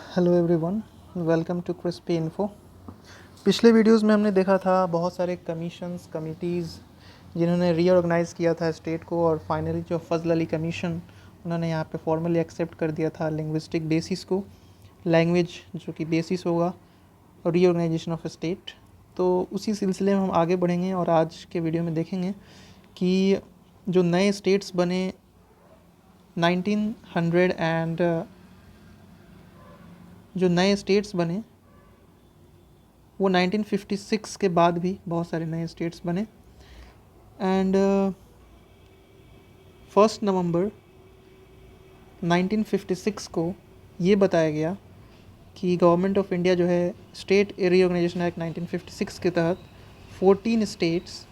Hello everyone, welcome to Crispy Info. पिछले videos में हमने देखा था बहुत सारे कमीशंस कमिटीज़ जिन्होंने रीऑर्गेनाइज़ किया था स्टेट को, और फाइनली जो फजल अली कमीशन उन्होंने यहाँ पे फॉर्मली एक्सेप्ट कर दिया था लिंग्विस्टिक बेसिस को, लैंग्वेज जो कि बेसिस होगा रीऑर्गेनाइजेशन ऑफ स्टेट। तो उसी सिलसिले में हम आगे बढ़ेंगे और आज के वीडियो में देखेंगे कि जो नए स्टेट्स बने 1900 एंड जो नए स्टेट्स बने वो 1956 के बाद भी बहुत सारे नए स्टेट्स बने। एंड 1 नवंबर 1956 को ये बताया गया कि गवर्नमेंट ऑफ इंडिया जो है स्टेट रीऑर्गेनाइजेशन एक्ट 1956 के तहत 14 स्टेट्स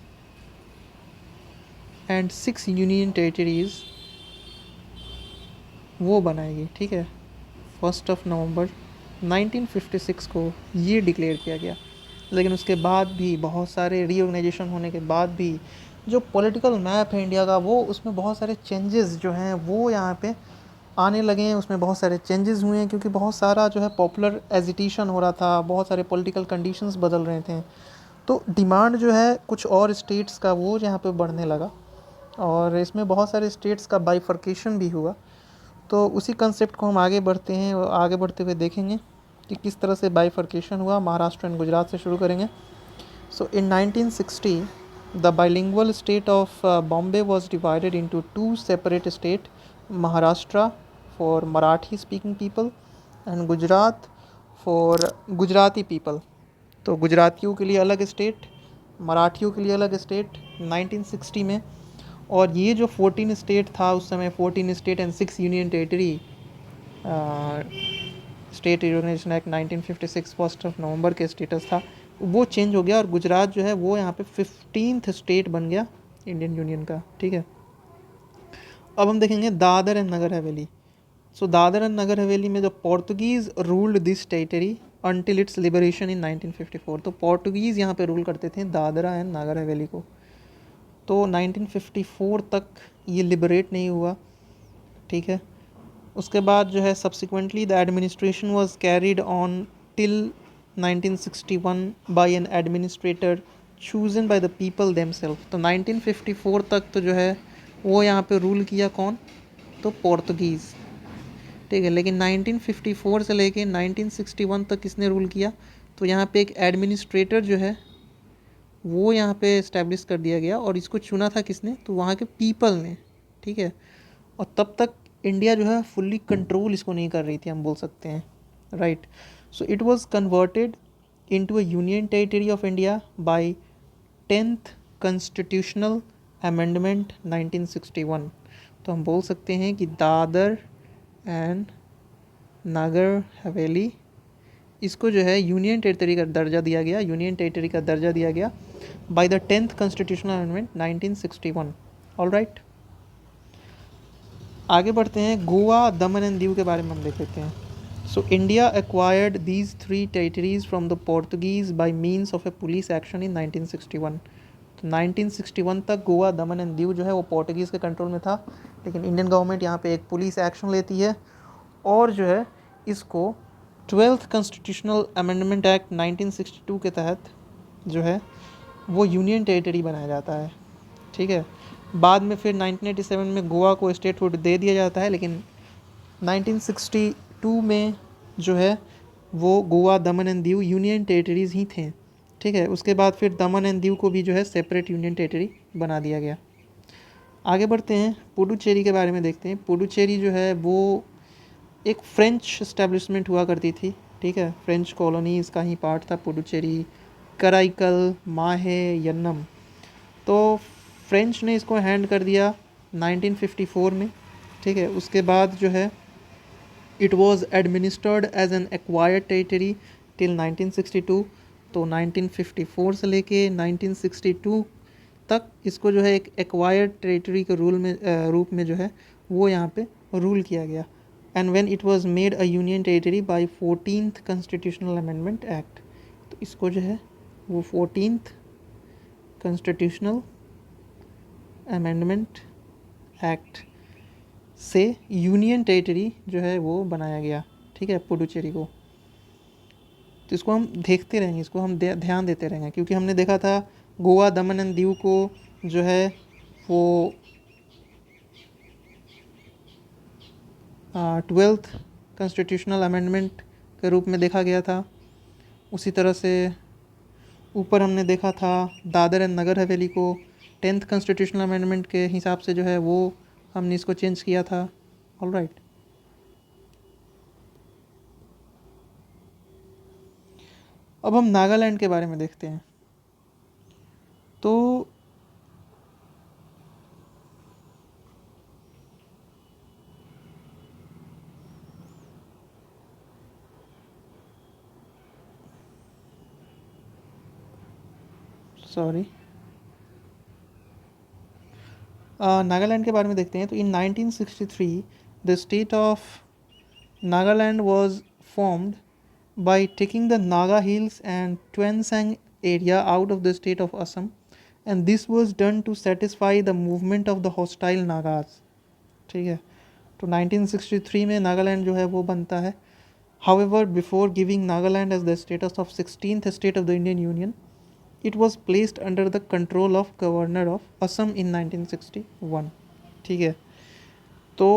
एंड 6 यूनियन टेरिटरीज़ वो बनाएगी। ठीक है, 1 नवंबर 1956 को ये डिक्लेयर किया गया। लेकिन उसके बाद भी बहुत सारे रीऑर्गेनाइजेशन होने के बाद भी जो पॉलिटिकल मैप है इंडिया का, वो उसमें बहुत सारे चेंजेस जो हैं वो यहाँ पे आने लगे हैं। उसमें बहुत सारे चेंजेस हुए हैं क्योंकि बहुत सारा जो है पॉपुलर एजिटेशन हो रहा था, बहुत सारे पॉलिटिकल कंडीशंस बदल रहे थे। तो डिमांड जो है कुछ और स्टेट्स का वो यहाँ पे बढ़ने लगा, और इसमें बहुत सारे स्टेट्स का बाइफर्केशन भी हुआ। तो उसी कंसेप्ट को हम आगे बढ़ते हैं और आगे बढ़ते हुए देखेंगे कि किस तरह से बाइफर्केशन हुआ। महाराष्ट्र एंड गुजरात से शुरू करेंगे। सो इन 1960 the bilingual state of Bombay was divided into two separate states, Maharashtra for Marathi speaking people and Gujarat for Gujarati people। तो गुजरातियों के लिए अलग स्टेट, मराठियों के लिए अलग स्टेट 1960 में। और ये जो 14 स्टेट था उस समय, 14 state and 6 union territory, state recognition act 1956 1 नवंबर के स्टेटस था, वो चेंज हो गया और गुजरात जो है वो यहाँ पे 15th स्टेट बन गया इंडियन यूनियन का। ठीक है, अब हम देखेंगे Dadar and Nagar Haveli. So Dadar and नगर हवेली में जो Portuguese ruled this territory until its liberation in 1954। तो पोर्तुगीज़ यहाँ पे रूल करते थे दादरा एंड नगर हवेली को। तो 1954 तक ये लिबरेट नहीं हुआ। ठीक है, उसके बाद जो है subsequently the administration was carried on till 1961 by an administrator chosen by the people themselves. तो 1954 तक तो जो है वो यहाँ पे रूल किया कौन, तो पोर्तुगीज़। ठीक है, लेकिन 1954 से लेके 1961 तक किसने रूल किया, तो यहाँ पे एक एडमिनिस्ट्रेटर जो है वो यहाँ पे इस्टेब्लिश कर दिया गया, और इसको चुना था किसने, तो वहाँ के पीपल ने। ठीक है, और तब तक इंडिया जो है फुल्ली कंट्रोल इसको नहीं कर रही थी, हम बोल सकते हैं, right. So it was converted into a union territory of India by 10th constitutional amendment 1961। तो हम बोल सकते हैं कि दादर एंड नगर हवेली इसको जो है यूनियन टेरिटरी का दर्जा दिया गया, यूनियन टेरिटरी का दर्जा दिया गया by the 10th constitutional amendment 1961। All right, आगे बढ़ते हैं। गोवा, दमन एंड दीव के बारे में हम देख लेते हैं। So India acquired these 3 territories from the Portuguese bye means of A police action in 1961। तो 1961 तक गोवा, दमन एंड दीव जो है वो पोर्तुगीज़ के कंट्रोल में था, लेकिन इंडियन गवर्नमेंट यहाँ पे एक पुलिस एक्शन लेती है और जो है इसको 12th कॉन्स्टिट्यूशनल अमेंडमेंट एक्ट 1962 के तहत जो है वो यूनियन टेरिटरी बनाया जाता है। ठीक है, बाद में फिर 1987 में गोवा को स्टेटहुड दे दिया जाता है, लेकिन 1962 में जो है वो गोवा, दमन एंड दीव यूनियन टेरिटरीज़ ही थे। ठीक है, उसके बाद फिर दमन एंड दीव को भी जो है सेपरेट यूनियन टेरिटरी बना दिया गया। आगे बढ़ते हैं, पुडुचेरी के बारे में देखते हैं। पुडुचेरी जो है वो एक फ्रेंच इस्टेब्लिशमेंट हुआ करती थी। ठीक है, फ्रेंच कॉलोनीज़ का ही पार्ट था पुडुचेरी, कराईकल, माहे, यन्नम। तो फ्रेंच ने इसको हैंड कर दिया 1954 में। ठीक है, उसके बाद जो है it was administered as an acquired territory till 1962। तो 1954 से लेके 1962 तक इसको जो है एक एक्वायर्ड टेरिटरी के रूप में जो है वो यहाँ पे रूल किया गया। And when it was made a union territory by 14th constitutional amendment act. तो इसको जो है वो 14th कॉन्स्टिट्यूशनल अमेंडमेंट एक्ट से यूनियन टेरिटरी जो है वो बनाया गया। ठीक है, पुडुचेरी को। तो इसको हम देखते रहेंगे, इसको हम ध्यान देते रहेंगे, क्योंकि हमने देखा था गोवा, दमन एंड दीव को जो है वो 12th कॉन्स्टिट्यूशनल अमेंडमेंट के रूप में देखा गया था। उसी तरह से ऊपर हमने देखा था दादर एंड नगर हवेली को 10th कॉन्स्टिट्यूशनल अमेंडमेंट के हिसाब से जो है वो हमने इसको चेंज किया था। ऑल राइट, अब हम नागालैंड के बारे में देखते हैं। तो सॉरी, नागालैंड के बारे में देखते हैं। तो इन 1963 the state of Nagaland was formed by taking the Naga Hills and Tuensang area out of the state of Assam, and this was done to satisfy the movement of the hostile Nagas। ठीक है, तो 1963 में नागालैंड जो है वो बनता है। However, before giving Nagaland as the status of 16th state of the Indian Union, it was placed under the control of Governor of Assam in 1961। ठीक है, तो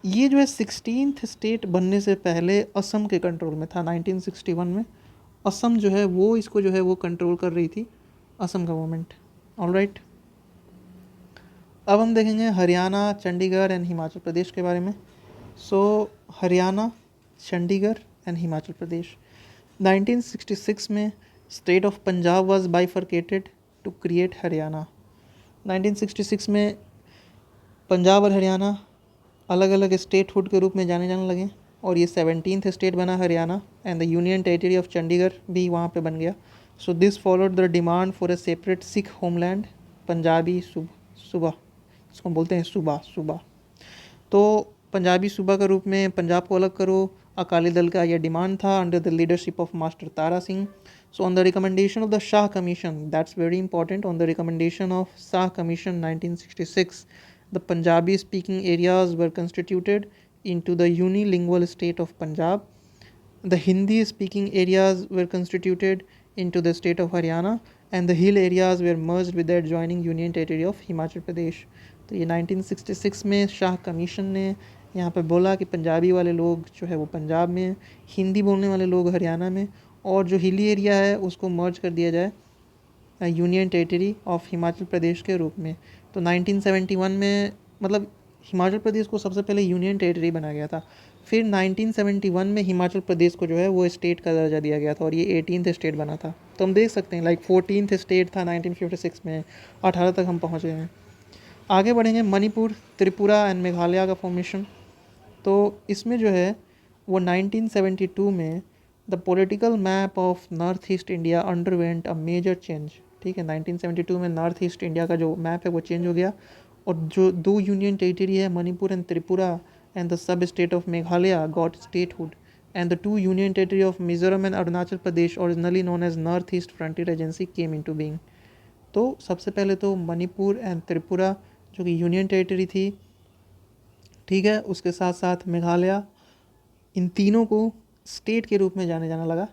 ये जो है 16th स्टेट बनने से पहले असम के कंट्रोल में था। 1961 में असम जो है वो इसको जो है वो कंट्रोल कर रही थी, असम गवर्नमेंट। ऑलराइट, अब हम देखेंगे हरियाणा, चंडीगढ़ एंड हिमाचल प्रदेश के बारे में। So Haryana, Chandigarh and Himachal Pradesh. 1966 में state of Punjab was bifurcated to create Haryana. 1966 में पंजाब और हरियाणा अलग अलग स्टेटहुड के रूप में जाने लगे, और ये 17th स्टेट बना Haryana, and the union territory of Chandigarh भी वहाँ पे बन गया। So this followed the demand for a separate Sikh homeland, Punjabi सूबा, इसको बोलते हैं सूबा। तो पंजाबी सूबा के रूप में पंजाब को अलग करो, अकाली दल का यह डिमांड था under the leadership of master Tara Singh. So on the recommendation of the Shah commission, that's very important, on the recommendation of Shah commission 1966, the Punjabi speaking areas were constituted into the unilingual state of Punjab. The Hindi speaking areas were constituted into the state of Haryana, and the hill areas were merged with the adjoining union territory of Himachal Pradesh। तो ये 1966 में Shah commission ने यहाँ पे बोला कि पंजाबी वाले लोग जो है वो पंजाब में, हिंदी बोलने वाले लोग हरियाणा में, और जो हिली एरिया है उसको मर्ज कर दिया जाए union territory of Himachal Pradesh के रूप में। तो 1971 में मतलब हिमाचल प्रदेश को सबसे पहले यूनियन टेरिटरी बनाया गया था। फिर 1971 में हिमाचल प्रदेश को जो है वो स्टेट का दर्जा दिया गया था, और ये 18th स्टेट बना था। तो हम देख सकते हैं लाइक 14th स्टेट था 1956 में, 18 तक हम पहुँच गए हैं। आगे बढ़ेंगे, मणिपुर, त्रिपुरा एंड मेघालय का फॉर्मेशन। तो इसमें जो है वो 1972 में the political map of north east India underwent a major change. ठीक है, 1972 में नॉर्थ ईस्ट इंडिया का जो मैप है वो चेंज हो गया, और जो दो यूनियन टेरिटरी है Manipur and Tripura and the sub state of Meghalaya got statehood, and the two union territory of Mizoram and Arunachal Pradesh originally known as north east frontier agency came into being. तो सबसे पहले तो मणिपुर एंड त्रिपुरा जो कि यूनियन टेरिटरी थी, ठीक है, उसके साथ साथ मेघालय, इन तीनों को स्टेट के रूप में जाना लगा,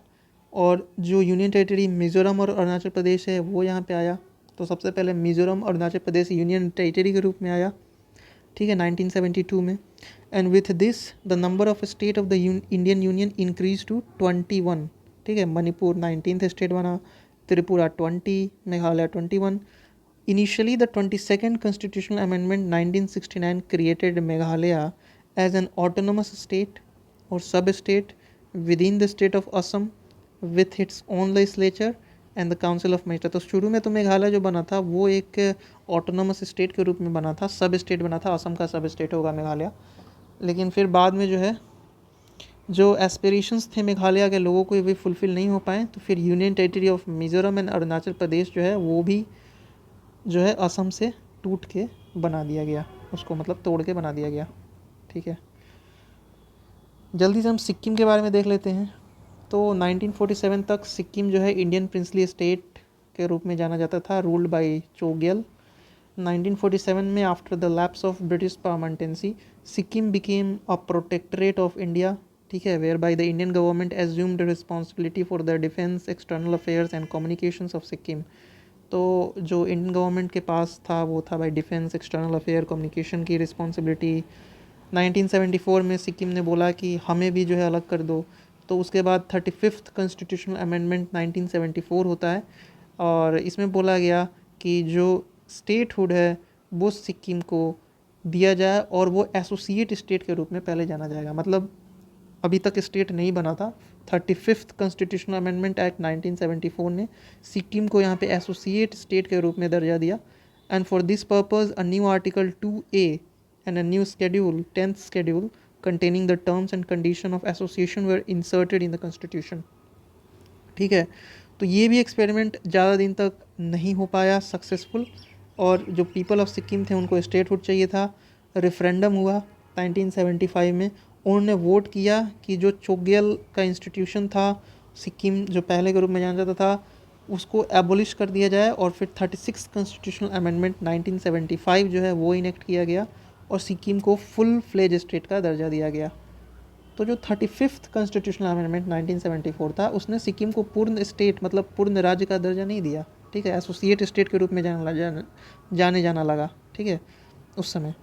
और जो यूनियन टेरिटरी मिज़ोरम और अरुणाचल प्रदेश है वो यहाँ पे आया। तो सबसे पहले मिज़ोरम और अरुणाचल प्रदेश यूनियन टेरिटरी के रूप में आया, ठीक है, 1972 में। And with this the number of state of the Indian union increase to 21। ठीक है, मणिपुर 19th स्टेट बना, Tripura 20, Meghalaya 21। Initially, the 22nd Constitutional Amendment 1969 created Meghalaya as an autonomous state or sub-state within the state of Assam with its own legislature and the Council of Ministers। तो शुरू में तो मेघालय जो बना था वो एक ऑटोनोमस स्टेट के रूप में बना था, सब स्टेट बना था, असम का सब स्टेट होगा मेघालय। लेकिन फिर बाद में जो है जो एस्पिरेशंस थे मेघालय के लोगों को भी फुलफ़िल नहीं हो पाए, तो फिर union territory of Mizoram and Arunachal Pradesh जो है वो भी जो है असम से टूट के बना दिया गया, उसको मतलब तोड़ के बना दिया गया। ठीक है, जल्दी से हम सिक्किम के बारे में देख लेते हैं। तो 1947 तक सिक्किम जो है इंडियन प्रिंसली स्टेट के रूप में जाना जाता था, रूल्ड बाय चोग्यल। 1947 में after the lapse of British paramountcy Sikkim became a protectorate of India ठीक है, where by the Indian government assumed responsibility for the defence, external affairs and communications of Sikkim. तो जो इंडियन गवर्नमेंट के पास था वो था भाई डिफेंस, एक्सटर्नल अफेयर, कम्युनिकेशन की रिस्पॉन्सिबिलिटी। 1974 में सिक्किम ने बोला कि हमें भी जो है अलग कर दो। तो उसके बाद 35th कॉन्स्टिट्यूशनल अमेंडमेंट 1974 होता है और इसमें बोला गया कि जो स्टेटहुड है वो सिक्किम को दिया जाए और वो एसोसिएट स्टेट के रूप में पहले जाना जाएगा। मतलब अभी तक स्टेट नहीं बना था। 35th कॉन्स्टिट्यूशनल अमेंडमेंट एक्ट 1974 ने सिक्किम को यहाँ पे एसोसिएट स्टेट के रूप में दर्जा दिया। And for this purpose a new article 2A and a new schedule 10th schedule containing the terms and condition of association were inserted in the constitution। ठीक है, तो ये भी एक्सपेरिमेंट ज़्यादा दिन तक नहीं हो पाया सक्सेसफुल और जो पीपल ऑफ सिक्किम थे उनको स्टेटहुड चाहिए था। रेफरेंडम हुआ 1975 में, उन्होंने वोट किया कि जो चोग्यल का इंस्टीट्यूशन था सिक्किम जो पहले के रूप में जाना जाता था उसको एबोलिश कर दिया जाए और फिर 36 कॉन्स्टिट्यूशनल अमेंडमेंट 1975 जो है वो इनेक्ट किया गया और सिक्किम को फुल फ्लेज स्टेट का दर्जा दिया गया। तो जो 35th कॉन्स्टिट्यूशनल अमेंडमेंट 1974 था उसने सिक्किम को पूर्ण स्टेट मतलब पूर्ण राज्य का दर्जा नहीं दिया। ठीक है, एसोसिएट स्टेट के रूप में जाने जाना लगा। ठीक है, उस समय।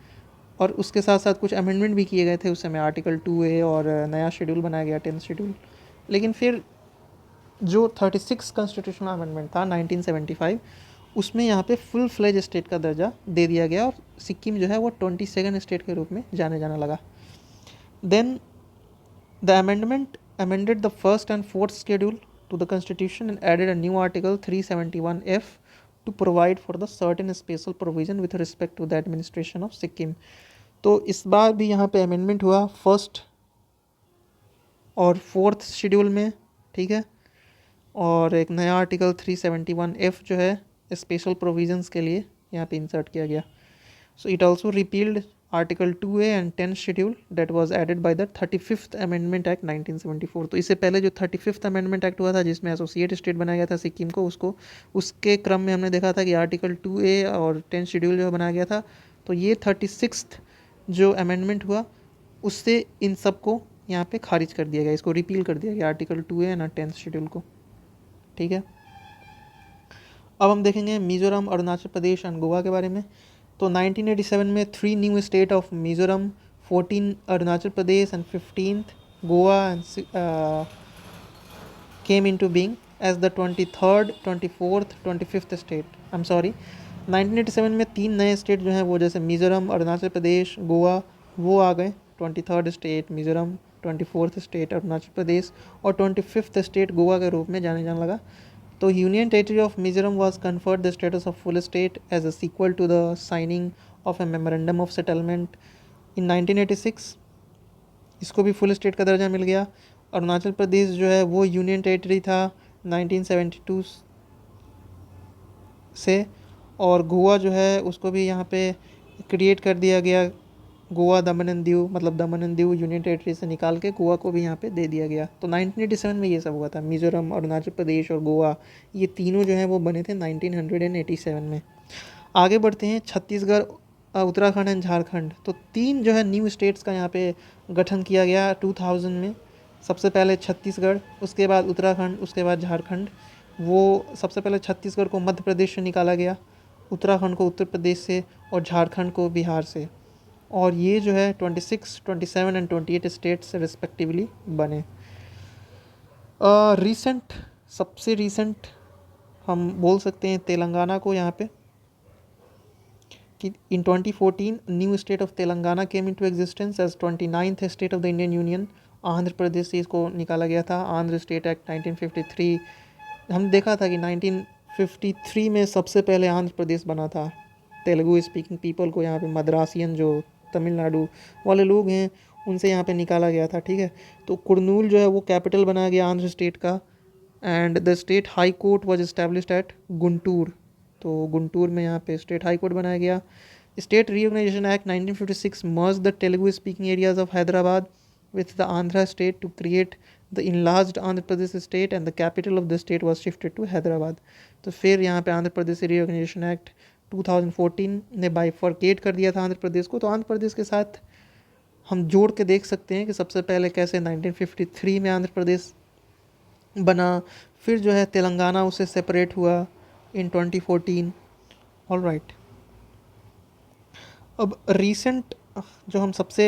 और उसके साथ साथ कुछ अमेंडमेंट भी किए गए थे उस समय, आर्टिकल 2A और नया शेड्यूल बनाया गया 10th शेड्यूल। लेकिन फिर जो 36 कॉन्स्टिट्यूशनल अमेंडमेंट था 1975 उसमें यहाँ पे फुल फ्लेज स्टेट का दर्जा दे दिया गया और सिक्किम जो है वो 22nd स्टेट के रूप में जाने जाना लगा। Then the amendment amended the first and fourth schedule to the constitution and added a new article 371F to provide for the certain special provision with respect to the administration of Sikkim। तो इस बार भी यहाँ पे amendment हुआ first और fourth schedule में। ठीक है, और एक नया आर्टिकल 371F जो है स्पेशल प्रोविजंस के लिए यहाँ पे इंसर्ट किया गया। So it also repealed article 2A and 10th schedule that was added by the 35th amendment act 1974। तो इससे पहले जो 35th अमेंडमेंट एक्ट हुआ था जिसमें एसोसिएट स्टेट बनाया गया था सिक्किम को, उसको उसके क्रम में हमने देखा था कि आर्टिकल 2A और 10th शेड्यूल जो बनाया गया था। तो ये 36th जो अमेंडमेंट हुआ उससे इन सब को यहाँ पे खारिज कर दिया गया, इसको रिपील कर दिया गया article 2A and 10th schedule को। ठीक है, अब हम देखेंगे मिज़ोरम, अरुणाचल प्रदेश एंड गोवा के बारे में। तो 1987 में 3 new state of Mizoram, 14 Arunachal Pradesh and 15th Goa came into being as the 23rd, 24th, 25th state. I am sorry, 1987 में 3 नए स्टेट जो हैं वो जैसे मिज़ोरम, अरुणाचल प्रदेश, गोवा वो आ गए। 23rd state Mizoram, 24th state Arunachal Pradesh और 25th स्टेट गोवा के रूप में जाने जाने लगा। तो union territory of Mizoram was conferred the status of full state as a sequel to the signing of a memorandum of settlement in 1986। इसको भी फुल स्टेट का दर्जा मिल गया। अरुणाचल प्रदेश जो है वो यूनियन टेरिटरी था 1972 से, और गोवा जो है उसको भी यहाँ पे क्रिएट कर दिया गया। गोवा दमन एंड दीव मतलब दमन एंड दीव यूनियन टेरिटरी से निकाल के गोवा को भी यहाँ पे दे दिया गया। तो 1987 में ये सब हुआ था। मिज़ोरम, अरुणाचल प्रदेश और गोवा ये तीनों जो हैं वो बने थे 1987 में। आगे बढ़ते हैं, छत्तीसगढ़, उत्तराखंड एंड झारखंड। तो 3 जो है न्यू स्टेट्स का यहाँ पे गठन किया गया 2000 में। सबसे पहले छत्तीसगढ़, उसके बाद उत्तराखंड, उसके बाद झारखंड। वो सबसे पहले छत्तीसगढ़ को मध्य प्रदेश से निकाला गया, उत्तराखंड को उत्तर प्रदेश से और झारखंड को बिहार से। और ये जो है 26, 27 एंड 28 स्टेट्स रिस्पेक्टिवली बने। रीसेंट, सबसे रीसेंट हम बोल सकते हैं तेलंगाना को यहाँ पे कि in 2014 new state of Telangana came into existence as 29th state of the Indian union. Andhra Pradesh से इसको निकाला गया था, आंध्र स्टेट एक्ट 1953। हम देखा था कि 1953 में सबसे पहले आंध्र प्रदेश बना था। तेलुगु स्पीकिंग पीपल को यहाँ पे मद्रासियन जो तमिलनाडु वाले लोग हैं उनसे यहाँ पे निकाला गया था। ठीक है, तो कुर्नूल जो है वो कैपिटल बनाया गया आंध्र स्टेट का and the state high court was established eight Guntur. तो गुंटूर में यहाँ पे स्टेट हाई कोर्ट बनाया गया। State reorganisation act 1956 merge the Telugu speaking areas of Hyderabad with the Andhra state to create the enlarged Andhra Pradesh state and the capital of the state was shifted to Hyderabad। तो फिर यहाँ पे Andhra Pradesh reorganisation act 2014 ने bifurcate कर दिया था आंध्र प्रदेश को। तो आंध्र प्रदेश के साथ हम जोड़ के देख सकते हैं कि सबसे पहले कैसे 1953 में आंध्र प्रदेश बना, फिर जो है तेलंगाना उससे सेपरेट हुआ इन 2014। ऑल राइट, अब रीसेंट जो हम सबसे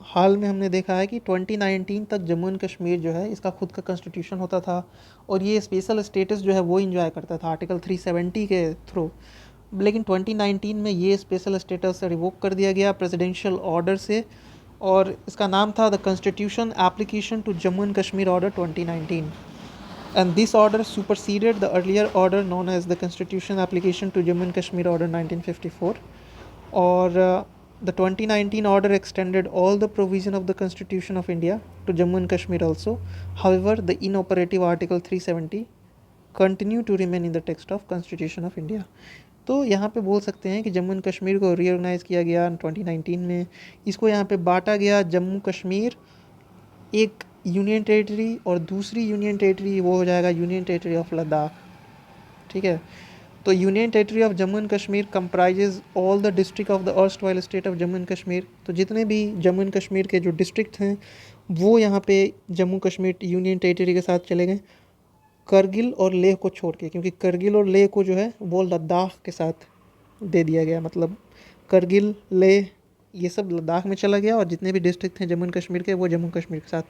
हाल में हमने देखा है कि 2019 तक जम्मू एंड कश्मीर जो है इसका खुद का कॉन्स्टिट्यूशन होता था और ये स्पेशल स्टेटस जो है वो इंजॉय करता था आर्टिकल 370 के थ्रू। लेकिन 2019 में ये स्पेशल स्टेटस रिवोक कर दिया गया प्रेसिडेंशियल ऑर्डर से, और इसका नाम था the constitution application to Jammu and Kashmir order 2019, and this order superseded the earlier order known as the constitution application to Jammu and Kashmir order 1954, or the 2019 order extended all the provision of the constitution of India to Jammu and Kashmir also. However, the inoperative article 370 continue to remain in the text of constitution of India. तो यहाँ पे बोल सकते हैं कि Jammu and Kashmir को reorganise किया गया 2019 में, इसको यहाँ पे बांटा गया जम्मू कश्मीर एक यूनियन टेरिटरी और दूसरी यूनियन टेरिटरी वो हो जाएगा यूनियन टेरिटरी ऑफ लद्दाख, ठीक है। तो union territory of Jammu and Kashmir comprises all the district of the erstwhile state of Jammu and Kashmir. तो जितने भी जम्मू एंड कश्मीर के जो डिस्ट्रिक्ट हैं वो यहाँ पे जम्मू कश्मीर यूनियन टेरिटरी के साथ चले गए, करगिल और लेह को छोड़ के, क्योंकि करगिल और लेह को जो है वो लद्दाख के साथ दे दिया गया, मतलब करगिल लेह ये सब लद्दाख में चला गया और जितने भी डिस्ट्रिक्ट हैं जम्मू एंड कश्मीर के वो जम्मू कश्मीर के साथ।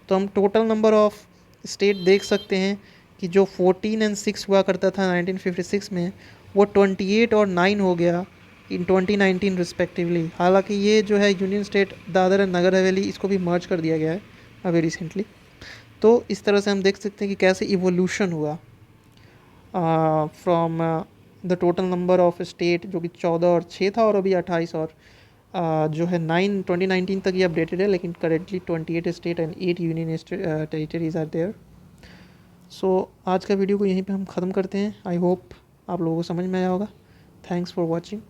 तो हम टोटल नंबर ऑफ स्टेट देख सकते हैं कि जो 14 और 6 हुआ करता था 1956 में वो 28 और 9 हो गया इन 2019 रिस्पेक्टिवली। हालांकि ये जो है union state Dadar and Nagar Haveli इसको भी मर्ज कर दिया गया है अभी रिसेंटली। तो इस तरह से हम देख सकते हैं कि कैसे इवोल्यूशन हुआ from the total number of state जो कि 14 और 6 था और अभी 28 और जो है 2019 तक ये अपडेटेड है, लेकिन currently 28 state and 8 union territories are there. So आज का वीडियो को यहीं पे हम ख़त्म करते हैं। आई होप आप लोगों को समझ में आया होगा। Thanks for watching.